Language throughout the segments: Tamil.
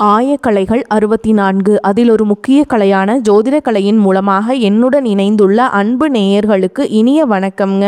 ஆயக்கலைகள் 64 அதில் ஒரு முக்கிய கலையான ஜோதிட கலையின் மூலமாக என்னுடன் இணைந்துள்ள அன்பு நேயர்களுக்கு இனிய வணக்கம்ங்க.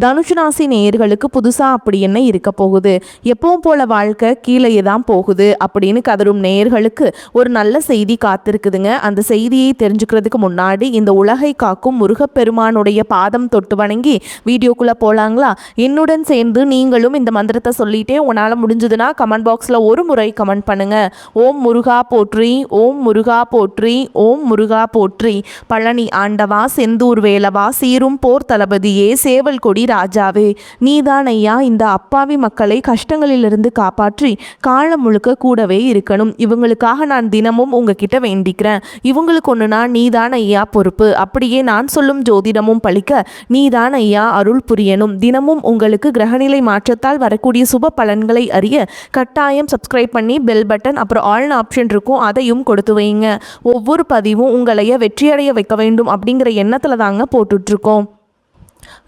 தனுசு ராசி நேயர்களுக்கு புதுசாக அப்படி என்ன இருக்க போகுது, எப்பவும் போல வாழ்க்கை கீழே தான் போகுது அப்படின்னு கதரும் நேயர்களுக்கு ஒரு நல்ல செய்தி காத்திருக்குதுங்க. அந்த செய்தியை தெரிஞ்சுக்கிறதுக்கு முன்னாடி இந்த உலகை காக்கும் முருகப்பெருமானுடைய பாதம் தொட்டு வணங்கி வீடியோக்குள்ளே போகலாங்களா? என்னுடன் சேர்ந்து நீங்களும் இந்த மந்திரத்தை சொல்லிட்டே உங்களால் முடிஞ்சதுன்னா கமெண்ட் பாக்ஸில் ஒரு முறை கமெண்ட் பண்ணுங்க. ஓம் முருகா போற்றி, ஓம் முருகா போற்றி, ஓம் முருகா போற்றி. பழனி ஆண்டவா, செந்தூர் வேலவா, சீரும் போர் தளபதியே, சேவல் கொடி ராஜாவே, நீதான் ஐயா இந்த அப்பாவி மக்களை கஷ்டங்களிலிருந்து காப்பாற்றி காலம் முழுக்க கூடவே இருக்கணும். இவங்களுக்காக நான் தினமும் உங்ககிட்ட வேண்டிக்கிறேன். இவங்களுக்கு ஒன்றுனா நீதான் ஐயா பொறுப்பு. அப்படியே நான் சொல்லும் ஜோதிடமும் பழிக்க நீதான் ஐயா அருள் புரியணும். தினமும் உங்களுக்கு கிரகநிலை மாற்றத்தால் வரக்கூடிய சுப பலன்களை அறிய கட்டாயம் சப்ஸ்கிரைப் பண்ணி பெல் பட்டன் அப்புறம் ஆல் ஆப்ஷன் இருக்கும், அதையும் கொடுத்து வைங்க. ஒவ்வொரு பதிவும் உங்களைய வெற்றியடைய வைக்க வேண்டும் அப்படிங்கிற எண்ணத்துல தாங்க போட்டுட்ருக்கோம்.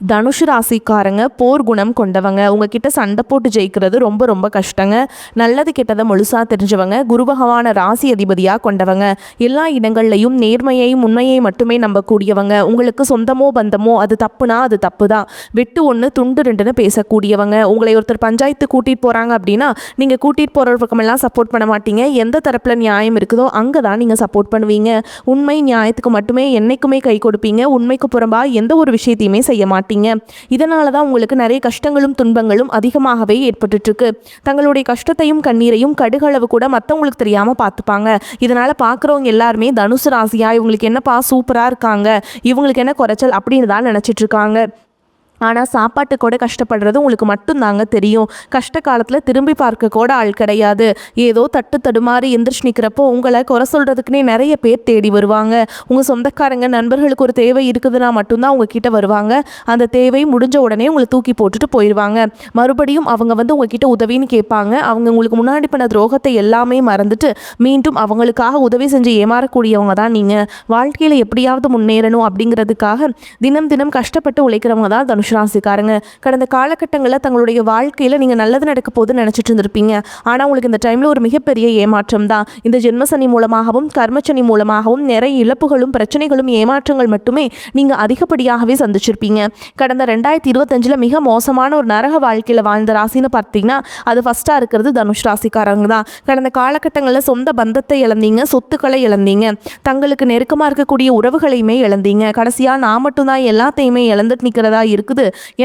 தனுஷு ராசிக்காரங்க போர் குணம் கொண்டவங்க. உங்ககிட்ட சண்டை போட்டு ஜெயிக்கிறது ரொம்ப ரொம்ப கஷ்டங்க. நல்லது கெட்டதை முழுசாக தெரிஞ்சவங்க. குரு பகவான ராசி அதிபதியாக கொண்டவங்க. எல்லா இடங்கள்லையும் நேர்மையையும் உண்மையை மட்டுமே நம்பக்கூடியவங்க. உங்களுக்கு சொந்தமோ பந்தமோ அது தப்புனா அது தப்பு தான். வெட்டு ஒன்று துண்டு ரெண்டுன்னு பேசக்கூடியவங்க. உங்களை ஒருத்தர் பஞ்சாயத்து கூட்டிகிட்டு போகிறாங்க அப்படின்னா நீங்கள் கூட்டிகிட்டு போகிற பக்கமெல்லாம் சப்போர்ட் பண்ண மாட்டீங்க. எந்த தரப்பில் நியாயம் இருக்குதோ அங்கே தான் நீங்கள் சப்போர்ட் பண்ணுவீங்க. உண்மை நியாயத்துக்கு மட்டுமே என்னைக்குமே கை கொடுப்பீங்க. உண்மைக்கு புறம்பா எந்த ஒரு விஷயத்தையுமே செய்ய மாட்டீங்க. இதனால தான் உங்களுக்கு நிறைய கஷ்டங்களும் துன்பங்களும் அதிகமாகவே ஏற்பட்டுட்டு இருக்கு. தங்களுடைய கஷ்டத்தையும் கண்ணீரையும் கடுகளவு கூட மற்றவங்களுக்கு தெரியாம பார்த்துப்பாங்க. இதனால பார்க்குறவங்க எல்லாருமே தனுசு ராசியா இவங்களுக்கு என்னப்பா சூப்பரா இருக்காங்க, இவங்களுக்கு என்ன குறைச்சல் அப்படின்னு தான் நினைச்சிட்டு இருக்காங்க. ஆனால் சாப்பாட்டு கூட கஷ்டப்படுறது உங்களுக்கு மட்டும்தாங்க தெரியும். கஷ்ட காலத்தில் திரும்பி பார்க்க கூட ஆள் கிடையாது. ஏதோ தட்டு தடுமாறி எந்திரிச்சு நிற்கிறப்போ உங்களை குறை சொல்கிறதுக்குனே நிறைய பேர் தேடி வருவாங்க. உங்கள் சொந்தக்காரங்க நண்பர்களுக்கு ஒரு தேவை இருக்குதுன்னா மட்டும்தான் உங்ககிட்ட வருவாங்க. அந்த தேவை முடிஞ்ச உடனே உங்களை தூக்கி போட்டுட்டு போயிடுவாங்க. மறுபடியும் அவங்க உங்ககிட்ட உதவின்னு கேட்பாங்க. அவங்க உங்களுக்கு முன்னாடி பண்ண துரோகத்தை எல்லாமே மறந்துட்டு மீண்டும் அவங்களுக்காக உதவி செஞ்சு ஏமாறக்கூடியவங்க தான் நீங்கள். வாழ்க்கையில் எப்படியாவது முன்னேறணும் அப்படிங்கிறதுக்காக தினம் தினம் கஷ்டப்பட்டு உழைக்கிறவங்க தான் தனுஷ் ராசிக்காரங்க. கடந்த காலகட்டங்களில் தங்களுடைய வாழ்க்கையில் நீங்கள் நல்லது நடக்க போது நினச்சிட்டு இருந்திருப்பீங்க. ஆனால் உங்களுக்கு இந்த டைமில் ஒரு மிகப்பெரிய ஏமாற்றம் தான். இந்த ஜென்மசனி மூலமாகவும் கர்மச்சனி மூலமாகவும் நிறைய இழப்புகளும் பிரச்சனைகளும் ஏமாற்றங்கள் மட்டுமே நீங்கள் அதிகப்படியாகவே சந்திச்சிருப்பீங்க. கடந்த 2025 மிக மோசமான ஒரு நரக வாழ்க்கையில் வாழ்ந்த ராசின்னு பார்த்தீங்கன்னா அது ஃபஸ்ட்டாக இருக்கிறது தனுஷ் ராசிக்காரங்க தான். கடந்த காலகட்டங்களில் சொந்த பந்தத்தை இழந்தீங்க, சொத்துக்களை இழந்தீங்க, தங்களுக்கு நெருக்கமாக இருக்கக்கூடிய உறவுகளையுமே இழந்தீங்க. கடைசியாக நான் மட்டும்தான் எல்லாத்தையுமே இழந்துட்டு நிற்கிறதா இருக்குது,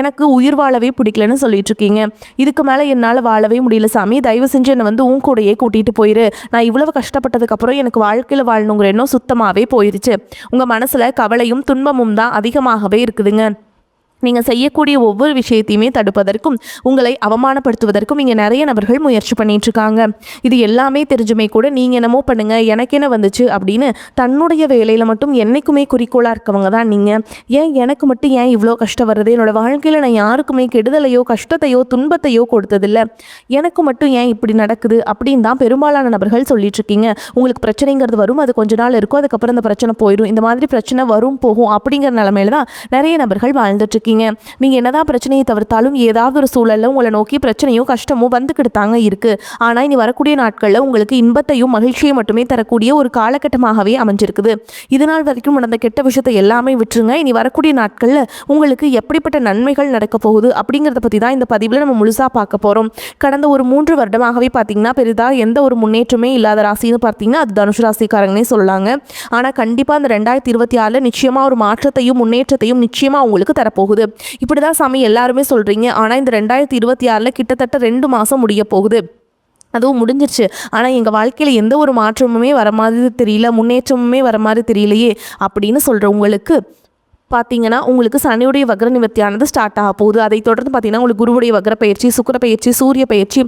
எனக்கு உயிர் வாழவே பிடிக்கலன்னு சொல்லிட்டு இருக்கீங்க. இதுக்கு மேலே என்னால் வாழவே முடியல சாமி, தயவு செஞ்சு என்னை உன் கூடையே கூட்டிகிட்டு போயிரு. நான் இவ்வளவு கஷ்டப்பட்டதுக்கு அப்புறம் எனக்கு வாழ்க்கையில் வாழணுங்கிற எண்ணம் சுத்தமாகவே போயிருச்சு. உங்கள் மனசில் கவலையும் துன்பமும் தான் அதிகமாகவே இருக்குதுங்க. நீங்கள் செய்யக்கூடிய ஒவ்வொரு விஷயத்தையுமே தடுப்பதற்கும் உங்களை அவமானப்படுத்துவதற்கும் இங்கே நிறைய நபர்கள் முயற்சி பண்ணிகிட்ருக்காங்க. இது எல்லாமே தெரிஞ்சுமே கூட நீங்கள் என்னமோ பண்ணுங்கள் எனக்கு என்ன வந்துச்சு அப்படின்னு தன்னுடைய வேலையில் மட்டும் என்றைக்குமே குறிக்கோளாக இருக்கவங்க தான் நீங்கள். ஏன் எனக்கு மட்டும் ஏன் இவ்வளோ கஷ்டம் வருது, என்னோடய வாழ்க்கையில் நான் யாருக்குமே கெடுதலையோ கஷ்டத்தையோ துன்பத்தையோ கொடுத்ததில்லை, எனக்கு மட்டும் ஏன் இப்படி நடக்குது அப்படின்னு தான் பெரும்பாலான நபர்கள் சொல்லிட்டுருக்கீங்க. உங்களுக்கு பிரச்சனைங்கிறது வரும், அது கொஞ்ச நாள் இருக்கும், அதுக்கப்புறம் இந்த பிரச்சனை போயிடும். இந்த மாதிரி பிரச்சனை வரும் போகும் அப்படிங்கிற நிலமையில தான் நிறைய நபர்கள் வாழ்ந்துட்டுருக்கீங்க. நீங்க என்னதான் பிரச்சனையை தவிர்த்தாலும் ஏதாவது ஒரு சூழல்ல உங்களை நோக்கி பிரச்சனையோ கஷ்டமோ வந்துக்கிட்டு தாங்க இருக்கு. ஆனா இனி வரக்கூடிய நாட்கள்ல உங்களுக்கு இன்பத்தையும் மகிழ்ச்சியை மட்டுமே தரக்கூடிய ஒரு காலகட்டமாகவே அமைஞ்சிருக்குது. இதனால் வரைக்கும் நடந்த கெட்ட விஷயத்தை எல்லாமே விட்டுருங்க. இனி வரக்கூடிய நாட்கள்ல உங்களுக்கு எப்படிப்பட்ட நன்மைகள் நடக்க போகுது அப்படிங்கிறத பத்தி தான் இந்த பதிவில் நம்ம முழுசா பார்க்க போறோம். கடந்த ஒரு 3 வருடமாகவே பார்த்தீங்கன்னா பெரிதா எந்த ஒரு முன்னேற்றமே இல்லாத ராசின்னு பார்த்தீங்கன்னா அது தனுஷ் ராசிக்காரங்கன்னே சொல்லலாங்க. ஆனால் கண்டிப்பாக அந்த 2026 நிச்சயமா ஒரு மாற்றத்தையும் முன்னேற்றத்தையும் நிச்சயமா உங்களுக்கு தரப்போகுது. இப்படிதான் சாமி எல்லாருமே சொல்றீங்க. ஆனா இந்த 2026 கிட்டத்தட்ட 2 மாசம் முடிய போகுது, அதுவும் முடிஞ்சிருச்சு. ஆனால் எங்கள் வாழ்க்கையில் எந்த ஒரு மாற்றமுமே வர மாதிரி தெரியல, முன்னேற்றமுமே வர மாதிரி தெரியலையே அப்படின்னு சொல்கிறவங்களுக்கு பார்த்தீங்கன்னா உங்களுக்கு சனியுடைய வக்ர நிவர்த்தியானது ஸ்டார்ட் ஆக போகுது. அதை தொடர்ந்து பார்த்தீங்கன்னா உங்களுக்கு குருவுடைய வக்ர பயிற்சி, சுக்கிர பயிற்சி, சூரிய பயிற்சி,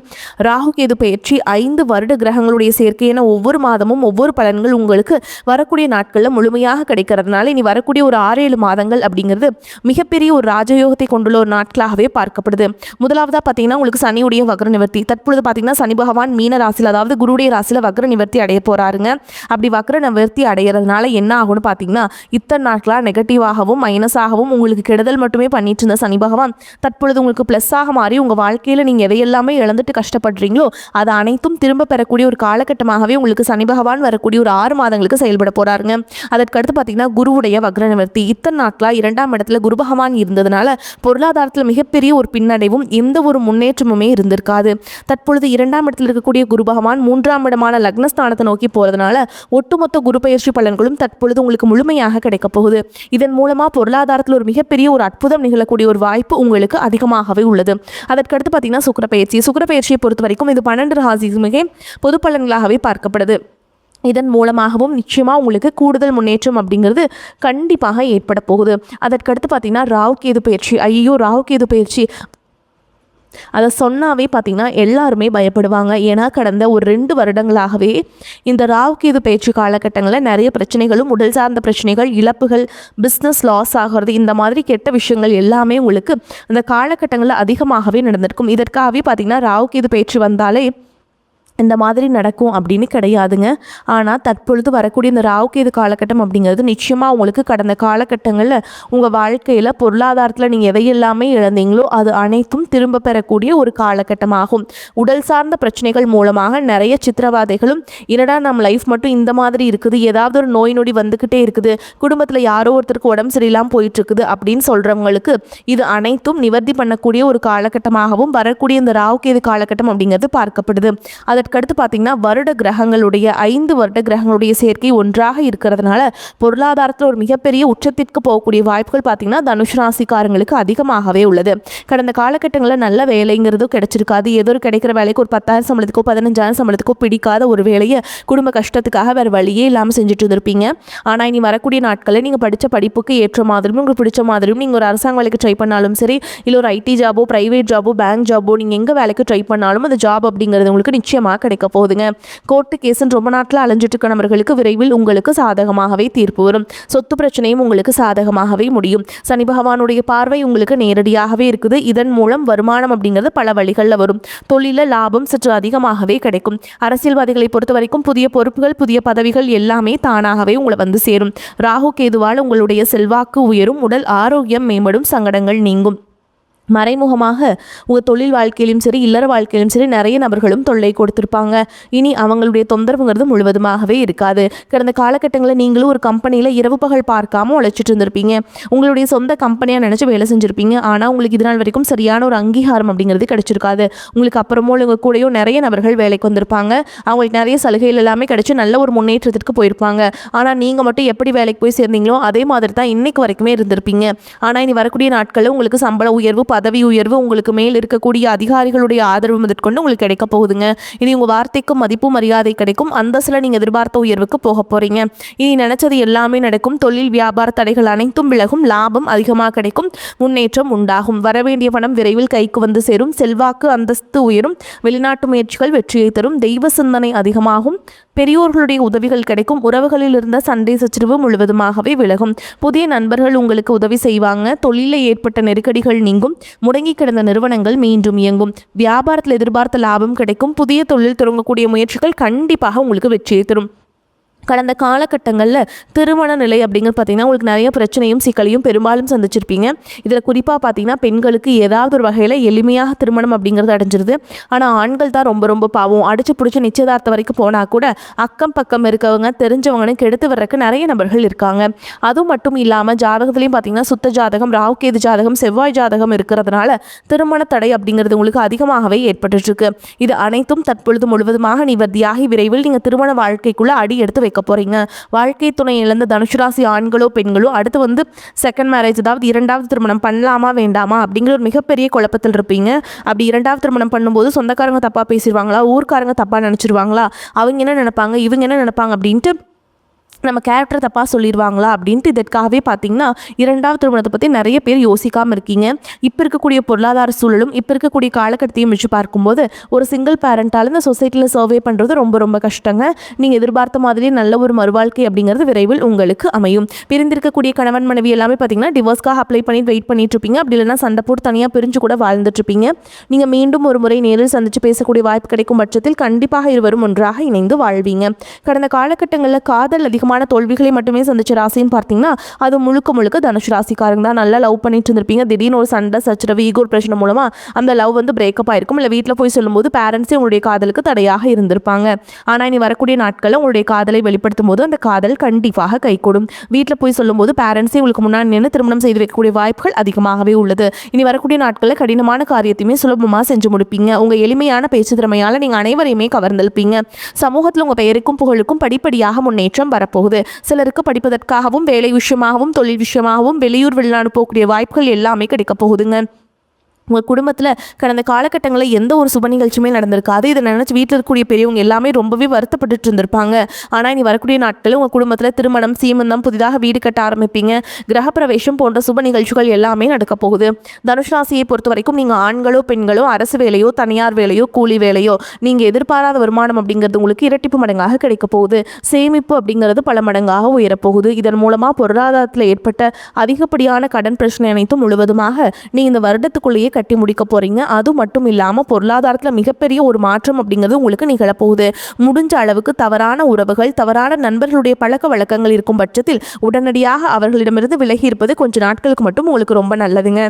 ராகு கேது பயிற்சி, 5 வருட கிரகங்களுடைய சேர்க்கை என ஒவ்வொரு மாதமும் ஒவ்வொரு பலன்கள் உங்களுக்கு வரக்கூடிய நாட்களில் முழுமையாக கிடைக்கிறதுனால இனி வரக்கூடிய ஒரு 6-7 மாதங்கள் அப்படிங்கிறது மிகப்பெரிய ஒரு ராஜயோகத்தை கொண்டுள்ள ஒரு நாட்களாகவே பார்க்கப்படுது. முதலாவதாக பார்த்தீங்கன்னா உங்களுக்கு சனியுடைய வக்ர நிவர்த்தி. தற்பொழுது பார்த்தீங்கன்னா சனி பகவான் மீன ராசியில் அதாவது குருவுடைய ராசியில் வக்ர நிவர்த்தி அடைய போகிறாருங்க. அப்படி வக்ர நிவர்த்தி அடைகிறதுனால என்ன ஆகும்னு பார்த்தீங்கன்னா இத்தனை நாட்களாக நெகட்டிவாகவும் ப்ளஸ்ஸாகவும் மைனஸாகவும் உங்களுக்கு கெடுதல் மட்டுமே பண்ணிட்டு இருந்த சனி பகவான் தற்பொழுது உங்களுக்கு ப்ளஸ்ஸாக மாறி உங்கள் வாழ்க்கையில் நீங்கள் எதையெல்லாமே இழந்துட்டு கஷ்டப்படுறீங்களோ அது அனைத்தும் திரும்ப பெறக்கூடிய ஒரு காலகட்டமாகவே உங்களுக்கு சனி பகவான் வரக்கூடிய ஒரு 6 மாதங்களுக்கு செயல்பட போகிறாருங்க. அதற்கடுத்து பார்த்தீங்கன்னா குருவுடைய வக்ர நிவர்த்தி. இத்தனை நாட்களாக 2ஆம் இடத்துல குரு பகவான் இருந்ததுனால பொருளாதாரத்தில் மிகப்பெரிய ஒரு பின்னடைவும் எந்த ஒரு முன்னேற்றமுமே இருந்திருக்காது. தற்பொழுது 2ஆம் இடத்தில் இருக்கக்கூடிய குரு பகவான் 3ஆம் இடமான லக்னஸ்தானத்தை நோக்கி போகிறதுனால ஒட்டுமொத்த குரு பயிற்சி பலன்களும் தற்பொழுது உங்களுக்கு முழுமையாக கிடைக்கப் போகுது. இதன் மூலமாக பொருளாதாரத்தில் ஒரு மிகப்பெரிய ஒரு அற்புதம் நிகழக்கூடிய ஒரு வாய்ப்பு உங்களுக்கு அதிகமாகவே உள்ளது. அதற்கடுத்து பார்த்தீங்கன்னா சுக்கிரப்பெயர்ச்சியை பொறுத்த வரைக்கும் இது 12 ராசிக்குமே பொது பலன்களாகவே பார்க்கப்படுது. இதன் மூலமாகவும் நிச்சயமாக உங்களுக்கு கூடுதல் முன்னேற்றம் அப்படிங்கிறது கண்டிப்பாக ஏற்பட போகுது. அதற்கடுத்து பார்த்தீங்கன்னா ராகு கேது பயிற்சி அதை சொன்னாவே பார்த்திங்கன்னா எல்லாருமே பயப்படுவாங்க. ஏன்னா கடந்த ஒரு 2 வருடங்களாகவே இந்த ராகு கேது பயிற்சி காலகட்டங்களில் நிறைய பிரச்சனைகளும் உடல் சார்ந்த பிரச்சனைகள், இழப்புகள், பிஸ்னஸ் லாஸ் ஆகிறது, இந்த மாதிரி கெட்ட விஷயங்கள் எல்லாமே உங்களுக்கு அந்த காலகட்டங்களில் அதிகமாகவே நடந்திருக்கும். இதற்காகவே பார்த்திங்கன்னா ராகு கேது பயிற்சி வந்தாலே இந்த மாதிரி நடக்கும் அப்படின்னு கிடையாதுங்க. ஆனால் தற்பொழுது வரக்கூடிய இந்த ராகு கேது காலகட்டம் அப்படிங்கிறது நிச்சயமாக உங்களுக்கு கடந்த காலகட்டங்களில் உங்கள் வாழ்க்கையில் பொருளாதாரத்தில் நீங்கள் எதையெல்லாமே இழந்தீங்களோ அது அனைத்தும் திரும்ப பெறக்கூடிய ஒரு காலகட்டமாகும். உடல் சார்ந்த பிரச்சனைகள் மூலமாக நிறைய சித்திரவாதைகளும் என்னடா நம்ம லைஃப் மட்டும் இந்த மாதிரி இருக்குது, ஏதாவது ஒரு நோய் நொடி வந்துக்கிட்டே இருக்குது, குடும்பத்தில் யாரோ ஒருத்தருக்கு உடம்பு சரியில்லாமல் போயிட்டுருக்குது அப்படின்னு சொல்கிறவங்களுக்கு இது அனைத்தும் நிவர்த்தி பண்ணக்கூடிய ஒரு காலகட்டமாகவும் வரக்கூடிய இந்த ராகு கேது காலகட்டம் அப்படிங்கிறது பார்க்கப்படுது. அதற்கடுத்து பார்த்தீங்கன்னா வருட கிரகங்களுடைய 5 வருட கிரகங்களுடைய சேர்க்கை ஒன்றாக இருக்கிறதுனால பொருளாதாரத்தில் ஒரு மிகப்பெரிய உச்சத்திற்கு போகக்கூடிய வாய்ப்புகள் பார்த்தீங்கன்னா தனுஷ் ராசிக்காரங்களுக்கு அதிகமாகவே உள்ளது. கடந்த காலகட்டங்களில் நல்ல வேலைங்கிறது கிடைச்சிருக்காது. ஏதோ ஒரு கிடைக்கிற வேலைக்கு ஒரு 10,000 சம்பளத்துக்கோ 15,000 சம்பளத்துக்கோ பிடிக்காத ஒரு வேலையை குடும்ப கஷ்டத்துக்காக வேறு வழியே இல்லாமல் செஞ்சுட்டு இருந்திருப்பீங்க. ஆனால் இனி வரக்கூடிய நாட்களில் நீங்கள் படித்த படிப்புக்கு ஏற்ற மாதிரியும் உங்களுக்கு பிடிச்ச மாதிரியும் நீங்கள் ஒரு அரசாங்க வேலைக்கு ட்ரை பண்ணாலும் சரி, இல்லை ஒரு ஐடி ஜாபோ, பிரைவேட் ஜாபோ, பேங்க் ஜாபோ, நீங்கள் எங்கே வேலைக்கு ட்ரை பண்ணாலும் அந்த ஜாப் அப்படிங்கிறது உங்களுக்கு நிச்சயமாக கிடைக்க போகுதுங்க. கோர்ட்டு கேஸ்ன்னு ரொம்ப நாட்டில் அலைஞ்சிட்டு இருக்க நபர்களுக்கு விரைவில் உங்களுக்கு சாதகமாகவே தீர்ப்பு வரும். சொத்து பிரச்சனையும் உங்களுக்கு சாதகமாகவே முடியும். சனி பகவானுடைய பார்வை உங்களுக்கு நேரடியாகவே இருக்குது. இதன் மூலம் வருமானம் அப்படிங்கிறது பல வழிகளில் வரும். தொழில லாபம் சற்று அதிகமாகவே கிடைக்கும். அரசியல்வாதிகளை பொறுத்த வரைக்கும் புதிய பொறுப்புகள், புதிய பதவிகள் எல்லாமே தானாகவே உங்களை வந்து சேரும். ராகு கேதுவால் உங்களுடைய செல்வாக்கு உயரும். உடல் ஆரோக்கியம் மேம்படும். சங்கடங்கள் நீங்கும். மறைமுகமாக உங்கள் தொழில் வாழ்க்கையிலும் சரி, இல்லற வாழ்க்கையிலும் சரி நிறைய நபர்களும் தொல்லை கொடுத்துருப்பாங்க. இனி அவங்களுடைய தொந்தரவுங்கிறது முழுவதுமாகவே இருக்காது. கடந்த காலகட்டங்களில் நீங்களும் ஒரு கம்பெனியில் இரவு பகல் பார்க்காம உழைச்சிட்டு இருந்திருப்பீங்க. உங்களுடைய சொந்த கம்பெனியாக நினச்சி வேலை செஞ்சுருப்பீங்க. ஆனால் உங்களுக்கு இது நாள் வரைக்கும் சரியான ஒரு அங்கீகாரம் அப்படிங்கிறது கிடைச்சிருக்காது. உங்களுக்கு அப்புறமோ உங்கள் கூடயும் நிறைய நபர்கள் வேலைக்கு வந்திருப்பாங்க. அவங்களுக்கு நிறைய சலுகைகள் எல்லாமே கிடைச்சி நல்ல ஒரு முன்னேற்றத்திற்கு போயிருப்பாங்க. ஆனால் நீங்கள் மட்டும் எப்படி வேலைக்கு போய் சேர்ந்தீங்களோ அதே மாதிரி தான் இன்னைக்கு வரைக்குமே இருந்திருப்பீங்க. ஆனால் இனி வரக்கூடிய நாட்களில் உங்களுக்கு சம்பள உயர்வு, பதவி உயர்வு, உங்களுக்கு மேல் இருக்கக்கூடிய அதிகாரிகளுடைய ஆதரவு முதற்கொண்டு உங்களுக்கு கிடைக்க போகுதுங்க. இனி உங்கள் வார்த்தைக்கும் மதிப்பு மரியாதை கிடைக்கும். அந்தஸ்தில் நீங்கள் எதிர்பார்த்த உயர்வுக்கு போக போகிறீங்க. இனி நினைச்சது எல்லாமே நடக்கும். தொழில் வியாபார தடைகள் அனைத்தும் விலகும். லாபம் அதிகமாக கிடைக்கும். முன்னேற்றம் உண்டாகும். வரவேண்டிய பணம் விரைவில் கைக்கு வந்து சேரும். செல்வாக்கு அந்தஸ்து உயரும். வெளிநாட்டு முயற்சிகள் வெற்றியை தரும். தெய்வ சிந்தனை அதிகமாகும். பெரியோர்களுடைய உதவிகள் கிடைக்கும். உறவுகளில் இருந்த சண்டை சச்சரவு முழுவதுமாகவே விலகும். புதிய நண்பர்கள் உங்களுக்கு உதவி செய்வாங்க. தொழிலில் ஏற்பட்ட நெருக்கடிகள் நீங்கும். முடங்கி கிடந்த நிறுவனங்கள் மீண்டும் இயங்கும். வியாபாரத்தில் எதிர்பார்த்த லாபம் கிடைக்கும். புதிய தொழில் தொடங்கக்கூடிய முயற்சிகள் கண்டிப்பாக உங்களுக்கு வெற்றியை தரும். கடந்த காலகட்டங்களில் திருமண நிலை அப்படிங்கிறது பார்த்திங்கன்னா உங்களுக்கு நிறைய பிரச்சனையும் சிக்கலையும் பெரும்பாலும் சந்திச்சிருப்பீங்க. இதில் குறிப்பாக பார்த்திங்கன்னா பெண்களுக்கு ஏதாவது ஒரு வகையில் எளிமையாக திருமணம் அப்படிங்கிறது அடைஞ்சிருது. ஆனால் ஆண்கள் தான் ரொம்ப ரொம்ப பாவம். அடிச்சு பிடிச்சி நிச்சயதார்த்தம் வரைக்கும் போனால் கூட அக்கம் பக்கம் இருக்கவங்க தெரிஞ்சவங்கன்னு கெடுத்து வர்றதுக்கு நிறைய நபர்கள் இருக்காங்க. அதுவும் மட்டும் இல்லாமல் ஜாதகத்துலேயும் பார்த்திங்கன்னா சுத்த ஜாதகம், ராகு கேது ஜாதகம், செவ்வாய் ஜாதகம் இருக்கிறதுனால திருமண தடை அப்படிங்கிறது உங்களுக்கு அதிகமாகவே ஏற்பட்டுருக்கு. இது அனைத்தும் தற்பொழுது முழுவதுமாக நிவர்த்தியாகி விரைவில் நீங்கள் திருமண வாழ்க்கைக்குள்ளே அடி எடுத்து வைக்க போறீங்க. வாழ்க்கை துணை இழந்த தனுசு ராசி ஆண்களோ பெண்களோ அடுத்து செகண்ட் மேரேஜ், அதாவது இரண்டாவது திருமணம் பண்ணலாமா வேண்டாமா அப்படிங்கிற ஒரு மிகப்பெரிய குழப்பத்தில் இருப்பீங்க. அப்படி இரண்டாவது திருமணம் பண்ணும்போது சொந்தக்காரங்க தப்பா பேசிடுவாங்களா, ஊர்க்காரங்க தப்பா நினைச்சிருவாங்களா, அவங்க என்ன நினைப்பாங்க, இவங்க என்ன நினைப்பாங்க அப்படின்ட்டு நம்ம கேரக்டர் தப்பாக சொல்லிடுவாங்களா அப்படின்ட்டு இதற்காகவே பார்த்தீங்கன்னா இரண்டாவது திருமணத்தை பற்றி நிறைய பேர் யோசிக்காமல் இருக்கீங்க. இப்போ இருக்கக்கூடிய பொருளாதார சூழலும் இப்போ இருக்கக்கூடிய காலகட்டத்தையும் வச்சு பார்க்கும்போது ஒரு சிங்கிள் பேரண்டால் இந்த சொசைட்டியில் சர்வே பண்ணுறது ரொம்ப ரொம்ப கஷ்டங்க. நீங்கள் எதிர்பார்த்த மாதிரியே நல்ல ஒரு மறுவாழ்க்கை அப்படிங்கிறது விரைவில் உங்களுக்கு அமையும். பிரிந்திருக்கக்கூடிய கணவன் மனைவி எல்லாமே பார்த்தீங்கன்னா டிவோர்ஸ்க்காக அப்ளை பண்ணி வெயிட் பண்ணிட்டு இருப்பீங்க. அப்படி இல்லைன்னா சண்டை போட்டு தனியாக பிரிஞ்சு கூட வாழ்ந்துட்டுருப்பீங்க. நீங்கள் மீண்டும் ஒரு முறை நேரில் சந்தித்து பேசக்கூடிய வாய்ப்பு கிடைக்கும் பட்சத்தில் கண்டிப்பாக இருவரும் ஒன்றாக இணைந்து வாழ்வீங்க. கடந்த காலகட்டங்களில் காதல் அதிகமாக கடினமான தோல்விகளை மட்டுமே சந்திச்ச ராசின்னு பார்த்தீங்கன்னா அது முழுக்க முழுக்க தனுஷ் ராசிக்காரங்க தான். நல்லா லவ் பண்ணிட்டு இருந்திருப்பீங்க. திடீர்னு ஒரு சண்டை சச்சரவு ஈகோ பிரச்சனை மூலமா அந்த லவ் வந்து பிரேக்கப் ஆயிருக்கும். இல்லை வீட்டில் போய் சொல்லும்போது பேரண்ட்ஸே உங்களுடைய காதலுக்கு தடையாக இருந்திருப்பாங்க. ஆனால் இனி வரக்கூடிய நாட்களில் உங்களுடைய காதலை வெளிப்படுத்தும் போது அந்த காதல் கண்டிப்பாக கைகூடும். வீட்டில் போய் சொல்லும்போது பேரண்ட்ஸே உங்களுக்கு முன்னாடி நின்று திருமணம் செய்து வைக்கக்கூடிய வாய்ப்புகள் அதிகமாகவே உள்ளது. இனி வரக்கூடிய நாட்களில் கடினமான காரியத்தையுமே சுலபமாக செஞ்சு முடிப்பீங்க. உங்கள் எளிமையான பேச்சு திறமையால் நீங்கள் அனைவரையுமே கவர்ந்திருப்பீங்க. சமூகத்தில் உங்கள் பெயருக்கும் புகழுக்கும் படிப்படியாக முன்னேற்றம் வரப்போகுது. சிலருக்கு படிப்பதற்காகவும் வேலை விஷயமாகவும் தொழில் விஷயமாகவும் வெளியூர் வெளிநாடு போகக்கூடிய வாய்ப்புகள் எல்லாமே கிடைக்க போகுதுங்க. உங்கள் குடும்பத்தில் கடந்த காலகட்டங்களில் எந்த ஒரு சுப நிகழ்ச்சியுமே நடந்திருக்காது. இதை நினச்சி வீட்டில் இருக்கக்கூடிய பெரியவங்க எல்லாமே ரொம்பவே வருத்தப்பட்டு இருந்திருப்பாங்க. ஆனால் இனி வரக்கூடிய நாட்களில் உங்கள் குடும்பத்தில் திருமணம், சீமந்தம், புதிதாக வீடு கட்ட ஆரம்பிப்பீங்க. கிரகப்பிரவேசம் போன்ற சுப நிகழ்ச்சிகள் எல்லாமே நடக்க போகுது. தனுஷ் ராசியை பொறுத்த வரைக்கும் நீங்கள் ஆண்களோ பெண்களோ அரசு வேலையோ தனியார் வேலையோ கூலி வேலையோ நீங்கள் எதிர்பாராத வருமானம் அப்படிங்கிறது உங்களுக்கு இரட்டிப்பு மடங்காக கிடைக்க போகுது. சேமிப்பு அப்படிங்கிறது பல மடங்காக உயரப்போகுது. இதன் மூலமாக பொருளாதாரத்தில் ஏற்பட்ட அதிகப்படியான கடன் பிரச்சனை அனைத்தும் முழுவதுமாக நீங்கள் இந்த வருடத்துக்குள்ளேயே கட்டி முடிக்க போறீங்க. அது மட்டும் இல்லாமல் பொருளாதாரத்தில் மிகப்பெரிய ஒரு மாற்றம் அப்படிங்கிறது உங்களுக்கு நிகழப்போகுது. முடிஞ்ச அளவுக்கு தவறான உறவுகள், தவறான நண்பர்களுடைய பழக்க வழக்கங்கள் இருக்கும் பட்சத்தில் உடனடியாக அவர்களிடமிருந்து விலகி இருப்பது கொஞ்சம் நாட்களுக்கு மட்டும் உங்களுக்கு ரொம்ப நல்லதுங்க.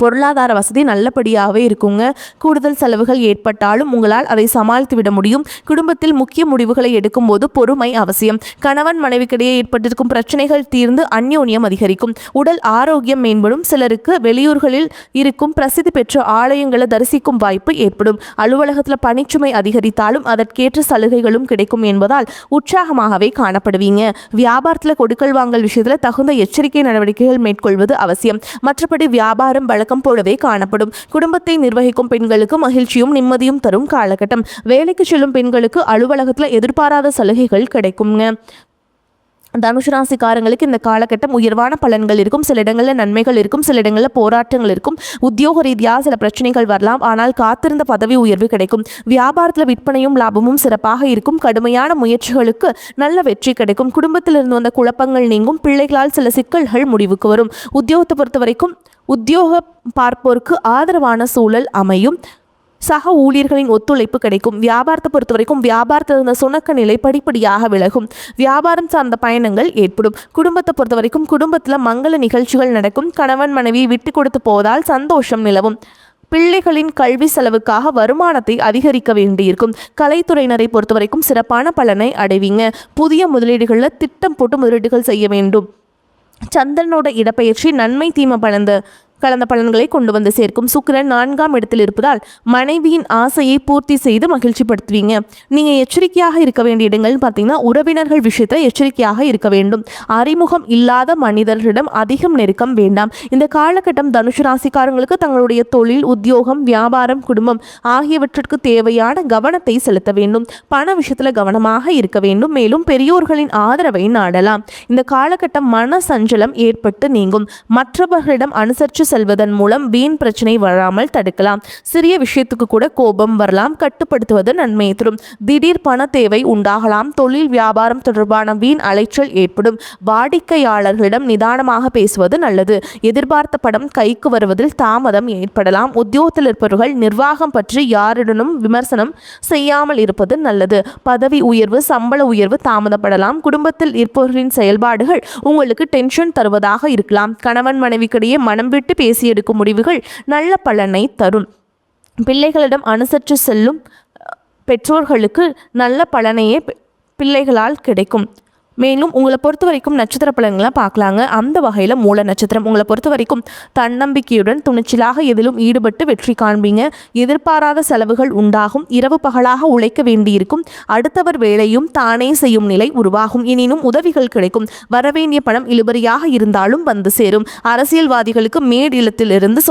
பொருளாதார வசதி நல்லபடியாகவே இருக்குங்க. கூடுதல் செலவுகள் ஏற்பட்டாலும் உங்களால் அதை சமாளித்து விட முடியும். குடும்பத்தில் முக்கிய முடிவுகளை எடுக்கும்போது பொறுமை அவசியம். கணவன் மனைவிக்கிடையே ஏற்பட்டிருக்கும் பிரச்சனைகள் தீர்ந்து அந்யோன்யம் அதிகரிக்கும். உடல் ஆரோக்கியம் மேம்படும். சிலருக்கு வெளியூர்களில் இருக்கும் பிரசித்தி பெற்ற ஆலயங்களை தரிசிக்கும் வாய்ப்பு ஏற்படும். அலுவலகத்தில் பணிச்சுமை அதிகரித்தாலும் அதற்கேற்ற சலுகைகளும் கிடைக்கும் என்பதால் உற்சாகமாகவே காணப்படுவீங்க. வியாபாரத்தில் கொடுக்கல் வாங்கல் விஷயத்தில் தகுந்த எச்சரிக்கை நடவடிக்கைகள் மேற்கொள்வது அவசியம். மற்றபடி வியாபாரம் வழக்கம் போலவே காணப்படும். குடும்பத்தை நிர்வகிக்கும் பெண்களுக்கு மகிழ்ச்சியும் நிம்மதியும் தரும் காலகட்டம். வேலைக்கு செல்லும் பெண்களுக்கு அலுவலகத்தில் எதிர்பாராத சலுகைகள் கிடைக்குங்க. தனுஷ் ராசிக்காரங்களுக்கு இந்த காலகட்டம் உயர்வான பலன்கள் இருக்கும். சில இடங்களில் நன்மைகள் இருக்கும், சில இடங்களில் போராட்டங்கள் இருக்கும். உத்தியோக ரீதியாக சில பிரச்சனைகள் வரலாம், ஆனால் காத்திருந்த பதவி உயர்வு கிடைக்கும். வியாபாரத்தில் விற்பனையும் லாபமும் சிறப்பாக இருக்கும். கடுமையான முயற்சிகளுக்கு நல்ல வெற்றி கிடைக்கும். குடும்பத்தில் இருந்து வந்த குழப்பங்கள் நீங்கும். பிள்ளைகளால் சில சிக்கல்கள் முடிவுக்கு வரும். உத்தியோகத்தை பொறுத்த வரைக்கும் உத்தியோக பார்ப்போருக்கு ஆதரவான சூழல் அமையும். சக ஊழியர்களின் ஒத்துழைப்பு கிடைக்கும். வியாபாரத்தை பொறுத்த வரைக்கும் வியாபாரத்தில் இருந்த சுணக்க நிலை படிப்படியாக விலகும். வியாபாரம் சார்ந்த பயணங்கள் ஏற்படும். குடும்பத்தை பொறுத்த வரைக்கும் குடும்பத்தில் மங்கள நிகழ்ச்சிகள் நடக்கும். கணவன் மனைவி விட்டு கொடுத்து போவதால் சந்தோஷம் நிலவும். பிள்ளைகளின் கல்வி செலவுக்காக வருமானத்தை அதிகரிக்க வேண்டியிருக்கும். கலைத்துறையினரை பொறுத்த வரைக்கும் சிறப்பான பலனை அடைவீங்க. புதிய முதலீடுகளில் திட்டம் போட்டு முதலீடுகள் செய்ய வேண்டும். சந்திரனோட இடப்பெயர்ச்சி நன்மை தீமை கலந்த பலன்களை கொண்டு வந்து சேர்க்கும். சுக்கிரன் 4ஆம் இடத்தில் இருப்பதால் மனைவியின் ஆசையை பூர்த்தி செய்து மகிழ்ச்சிப்படுத்துவீங்க. நீங்கள் எச்சரிக்கையாக இருக்க வேண்டிய இடங்கள்னு பார்த்தீங்கன்னா உறவினர்கள் விஷயத்தில் எச்சரிக்கையாக இருக்க வேண்டும். அறிமுகம் இல்லாத மனிதர்களிடம் அதிகம் நெருக்கம் வேண்டாம். இந்த காலகட்டம் தனுஷ் ராசிக்காரங்களுக்கு தங்களுடைய தொழில், உத்தியோகம், வியாபாரம், குடும்பம் ஆகியவற்றிற்கு தேவையான கவனத்தை செலுத்த வேண்டும். பண விஷயத்தில் கவனமாக இருக்க வேண்டும். மேலும் பெரியோர்களின் ஆதரவை நாடலாம். இந்த காலகட்டம் மன சஞ்சலம் ஏற்பட்டு நீங்கும். மற்றவர்களிடம் அனுசரித்து செல்வதன் மூலம் வீண் பிரச்சனை வராமல் தடுக்கலாம். சிறிய விஷயத்துக்கு கூட கோபம் வரலாம். கட்டுப்படுத்துவது நன்மையை தரும். திடீர் பண தேவை உண்டாகலாம். தொழில் வியாபாரம் தொடர்பான வீண் அலைச்சல் ஏற்படும். வாடிக்கையாளர்களிடம் நிதானமாக பேசுவது நல்லது. எதிர்பார்த்த படம் கைக்கு வருவதில் தாமதம் ஏற்படலாம். உத்தியோகத்தில் இருப்பவர்கள் நிர்வாகம் பற்றி யாரிடனும் விமர்சனம் செய்யாமல் இருப்பது நல்லது. பதவி உயர்வு, சம்பள உயர்வு தாமதப்படலாம். குடும்பத்தில் இருப்பவர்களின் செயல்பாடுகள் உங்களுக்கு டென்ஷன் தருவதாக இருக்கலாம். கணவன் மனைவிக்கிடையே மனம் விட்டு பேசி எடுக்கும் முடிவுகள் நல்ல பலனை தரும். பிள்ளைகளிடம் அனுசரித்து செல்லும் பெற்றோர்களுக்கு நல்ல பலனையே பிள்ளைகளால் கிடைக்கும். மேலும் உங்களை பொறுத்த வரைக்கும் நட்சத்திர பலன்களை பார்க்கலாங்க. அந்த வகையில் மூல நட்சத்திரம் உங்களை பொறுத்த வரைக்கும் தன்னம்பிக்கையுடன் துணிச்சலாக எதிலும் ஈடுபட்டு வெற்றி காண்பீங்க. எதிர்பாராத செலவுகள் உண்டாகும். இரவு பகலாக உழைக்க வேண்டியிருக்கும். அடுத்தவர் வேலையும் தானே செய்யும் நிலை உருவாகும். எனினும் உதவிகள் கிடைக்கும். வரவேண்டிய பணம் இழுபறியாக இருந்தாலும் வந்து சேரும். அரசியல்வாதிகளுக்கு மேலிடத்திலிருந்து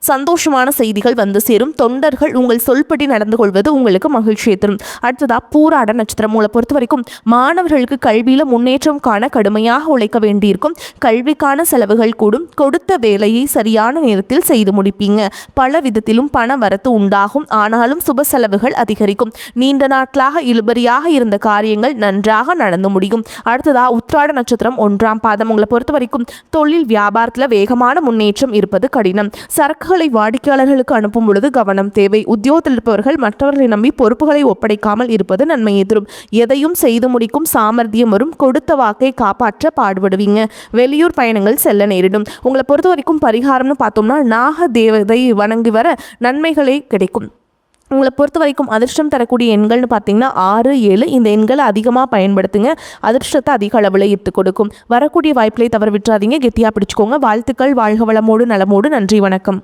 சந்தோஷமான செய்திகள் வந்து சேரும். தொண்டர்கள் உங்கள் சொல்படி நடந்து கொள்வது உங்களுக்கு மகிழ்ச்சியை தரும். அடுத்ததா பூராட நட்சத்திரம் உங்களை பொறுத்த வரைக்கும் மாணவர்களுக்கு கல்வியில் முன்னேற்றம் காண கடுமையாக உழைக்க வேண்டியிருக்கும். கல்விக்கான செலவுகள் கூடும். கொடுத்த வேலையை சரியான நேரத்தில் செய்து முடிப்பீங்க. பல விதத்திலும் பண வரத்து உண்டாகும். ஆனாலும் சுப செலவுகள் அதிகரிக்கும். நீண்ட நாட்களாக இழுபறியாக இருந்த காரியங்கள் நன்றாக நடந்து முடியும். அடுத்ததா உத்திராட நட்சத்திரம் 1ஆம் பாதம் உங்களை பொறுத்த வரைக்கும் தொழில் வியாபாரத்தில் வேகமான முன்னேற்றம் இருப்பது கடினம். சரக்குகளை வாடிக்கையாளர்களுக்கு அனுப்பும் பொழுது கவனம் தேவை. உத்தியோகத்தில் இருப்பவர்கள் மற்றவர்களை நம்பி பொறுப்புகளை ஒப்படைக்காமல் இருப்பது நன்மையை தரும். எதையும் செய்து முடிக்கும் சாமர்த்தியம் வரும். கொடுத்த வாக்கை காப்பாற்ற பாடுபடுவீங்க. வெளியூர் பயணங்கள் செல்ல நேரிடும். உங்களை பொறுத்த வரைக்கும் பரிகாரம்னு பார்த்தோம்னா நாக தேவதை வணங்கி வர நன்மைகளே கிடைக்கும். உங்களை பொறுத்த வரைக்கும் அதிர்ஷ்டம் தரக்கூடிய எண்கள்னு பார்த்தீங்கன்னா 6, 7. இந்த எண்களை அதிகமாக பயன்படுத்துங்க. அதிர்ஷ்டத்தை அதிக அளவில் ஈர்த்து கொடுக்கும். வரக்கூடிய வாய்ப்புகளை தவற விட்டுறாதீங்க. கெட்டியாக பிடிச்சிக்கோங்க. வாழ்த்துக்கள். வாழ்க வளமோடு நலமோடு. நன்றி, வணக்கம்.